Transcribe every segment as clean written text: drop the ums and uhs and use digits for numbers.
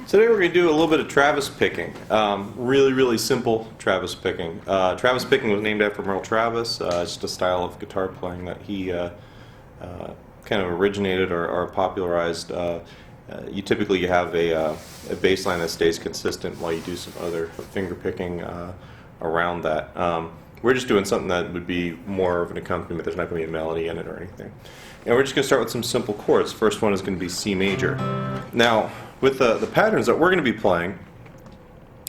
Today we're going to do a little bit of Travis picking. Really simple Travis picking. Travis picking was named after Merle Travis. It's just a style of guitar playing that he kind of originated or popularized. You typically have a bass line that stays consistent while you do some other finger picking around that. We're just doing something that would be more of an accompaniment. There's not going to be a melody in it or anything. And we're just going to start with some simple chords. First one is going to be C major. Now, with the patterns that we're going to be playing,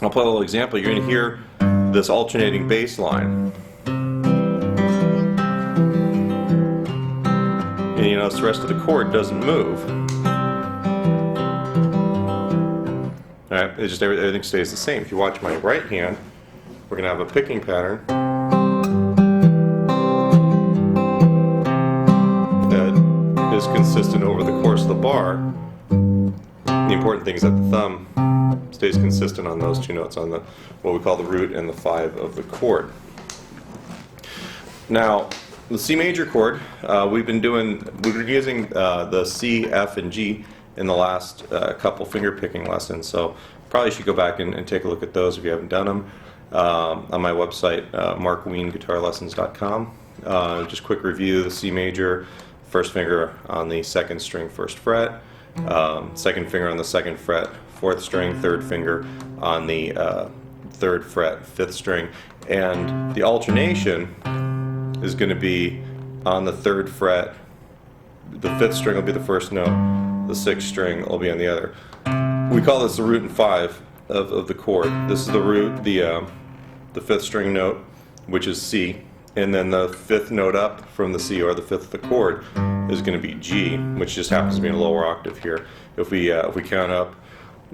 I'll play a little example. You're going to hear this alternating bass line. And you notice the rest of the chord doesn't move. Alright, it's just everything stays the same. If you watch my right hand, we're going to have a picking pattern that is consistent over the course of the bar. The important thing is that the thumb stays consistent on those two notes, on the what we call the root and the 5 of the chord. Now, the C major chord, we've been using the C, F, and G in the last couple finger picking lessons, so probably should go back and take a look at those if you haven't done them on my website, markweenguitarlessons.com. Just quick review: the C major, first finger on the 2nd string, 1st fret. Second finger on the 2nd fret, 4th string, 3rd finger on the 3rd fret, 5th string, and the alternation is going to be on the 3rd fret. The 5th string will be the first note, the 6th string will be on the other. We call this the root and 5 of the chord. This is the root, the 5th string note, which is C, and then the 5th note up from the C, or the 5th of the chord, is going to be G, which just happens to be in a lower octave here. If we count up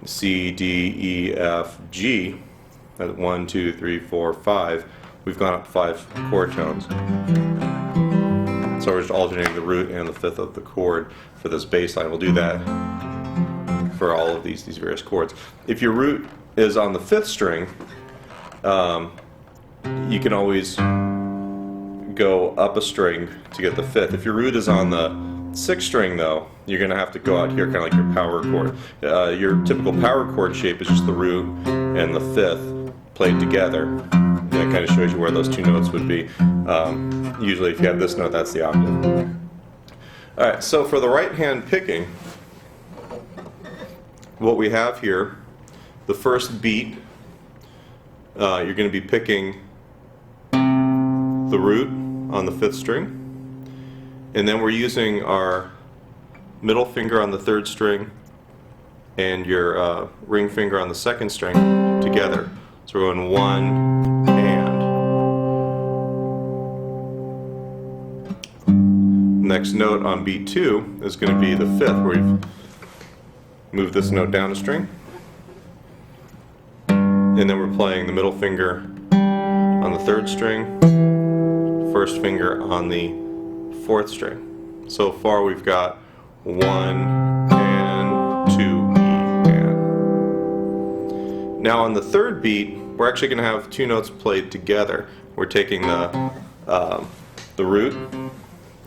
C, D, E, F, G, at 1, 2, 3, 4, 5, we've gone up 5 chord tones. So we're just alternating the root and the 5th of the chord for this bass line. We'll do that for all of these various chords. If your root is on the 5th string, you can always go up a string to get the 5th. If your root is on the 6th string, though, you're going to have to go out here, kind of like your power chord. Your typical power chord shape is just the root and the 5th played together. And that kind of shows you where those two notes would be. Usually if you have this note, that's the octave. Alright, so for the right hand picking, what we have here, the first beat, you're going to be picking the root on the 5th string, and then we're using our middle finger on the 3rd string and your ring finger on the 2nd string together. So we're going 1 and. Next note on beat 2 is going to be the 5th, where we've moved this note down a string, and then we're playing the middle finger on the 3rd string, 1st finger on the 4th string. So far we've got 1 and 2 E and. Now on the 3rd beat, we're actually going to have 2 notes played together. We're taking the root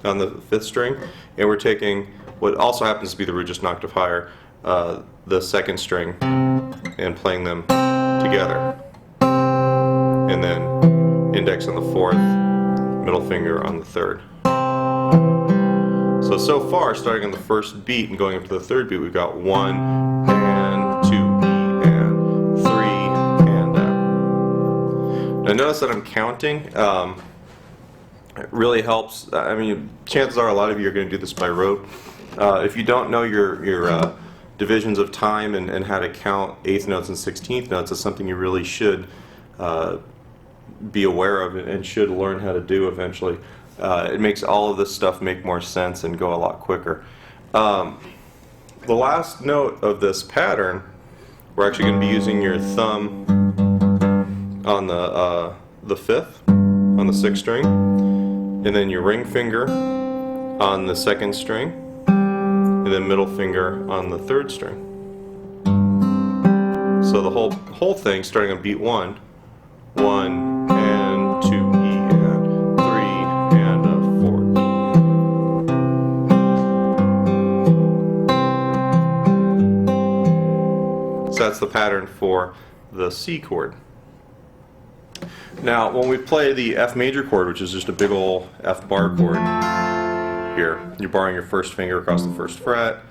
on the 5th string, and we're taking what also happens to be the root, just an octave higher, the 2nd string, and playing them together. And then index on the 4th, middle finger on the 3rd. So far, starting on the 1st beat and going up to the 3rd beat, we've got 1 and 2 E and 3 and F. Now notice that I'm counting. It really helps. I mean, chances are a lot of you are going to do this by rote. If you don't know your divisions of time and how to count 8th notes and 16th notes, it's something you really should be aware of and should learn how to do eventually. It makes all of this stuff make more sense and go a lot quicker. The last note of this pattern, we're actually going to be using your thumb on the 5th, on the 6th string, and then your ring finger on the 2nd string, and then middle finger on the 3rd string. So the whole thing, starting on beat 1, 1 and 2 E and 3 and 4 E. So that's the pattern for the C chord. Now, when we play the F major chord, which is just a big ol' F bar chord, here, you're barring your first finger across the first fret,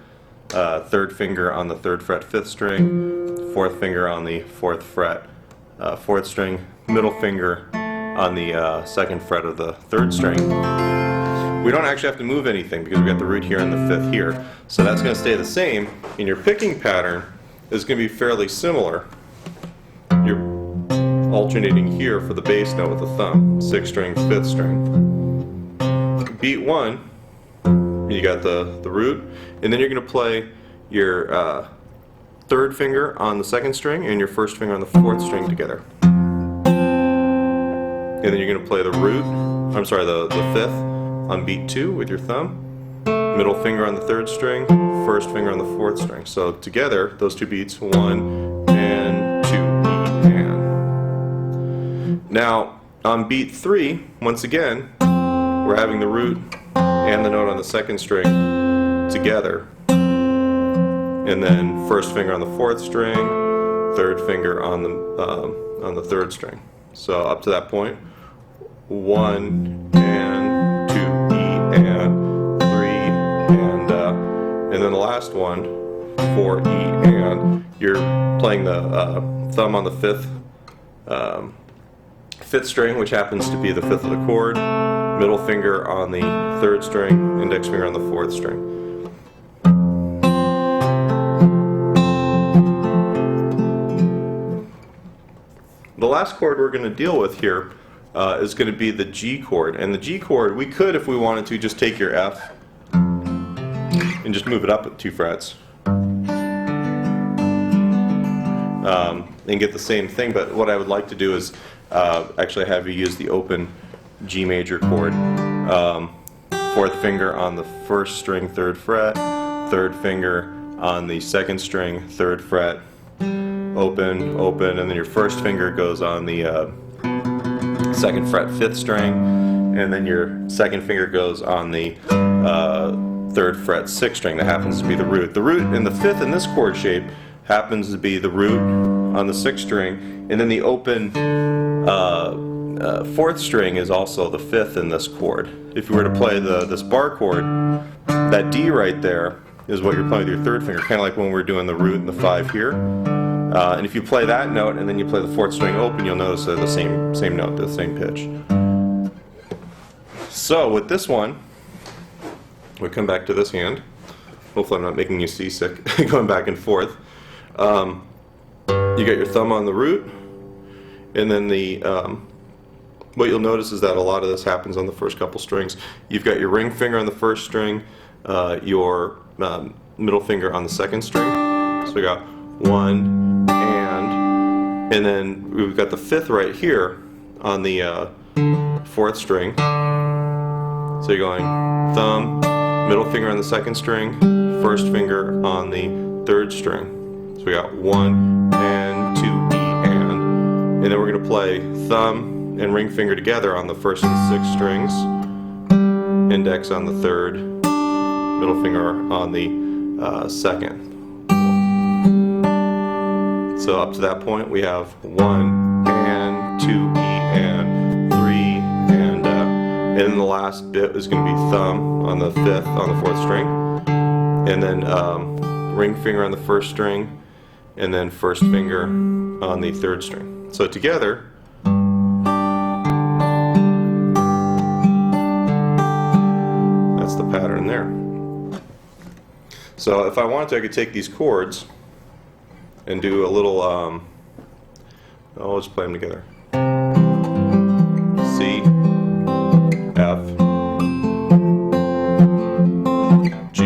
third finger on the third fret, fifth string, fourth finger on the fourth fret, fourth string, middle finger on the second fret of the third string. We don't actually have to move anything because we've got the root here and the fifth here. So that's going to stay the same. And your picking pattern is going to be fairly similar. You're alternating here for the bass note with the thumb, sixth string, fifth string. Beat one, you got the root, and then you're going to play your third finger on the second string and your first finger on the fourth string together. And then you're going to play the root, the fifth on beat two with your thumb, middle finger on the third string, first finger on the fourth string. So together, those two beats, 1 and 2, E and. Now, on beat 3, once again, we're having the root and the note on the second string together. And then first finger on the fourth string, third finger on the third string. So up to that point, 1 and 2, E and 3 and then the last one, 4 E and. You're playing the thumb on the fifth string, which happens to be the fifth of the chord, middle finger on the third string, index finger on the fourth string. The last chord we're going to deal with here is going to be the G chord. And the G chord, we could, if we wanted to, just take your F and just move it up 2 frets and get the same thing. But what I would like to do is actually have you use the open G major chord. Fourth finger on the first string, third fret, third finger on the second string, third fret, open, open, and then your first finger goes on the second fret, fifth string, and then your second finger goes on the third fret, sixth string. That happens to be the root. The root in the fifth in this chord shape happens to be the root on the sixth string, and then the open fourth string is also the fifth in this chord. If you were to play this bar chord, that D right there is what you're playing with your third finger, kind of like when we're doing the root and the 5 here. And if you play that note and then you play the fourth string open, you'll notice they're the same note, the same pitch. So with this one, we come back to this hand. Hopefully I'm not making you seasick going back and forth. You got your thumb on the root, and then what you'll notice is that a lot of this happens on the first couple strings. You've got your ring finger on the first string, your middle finger on the second string. So we got 1 and then we've got the fifth right here on the fourth string. So you're going thumb, middle finger on the second string, first finger on the third string. So we got 1 and 2 E and then we're going to play thumb and ring finger together on the first and sixth strings, index on the third, middle finger on the second. So up to that point we have 1 and 2 E and 3 and then the last bit is going to be thumb on the fifth on the fourth string, and then ring finger on the first string, and then first finger on the third string. So together, that's the pattern there. So if I wanted to, I could take these chords and do a little, let's play them together. C, F, G,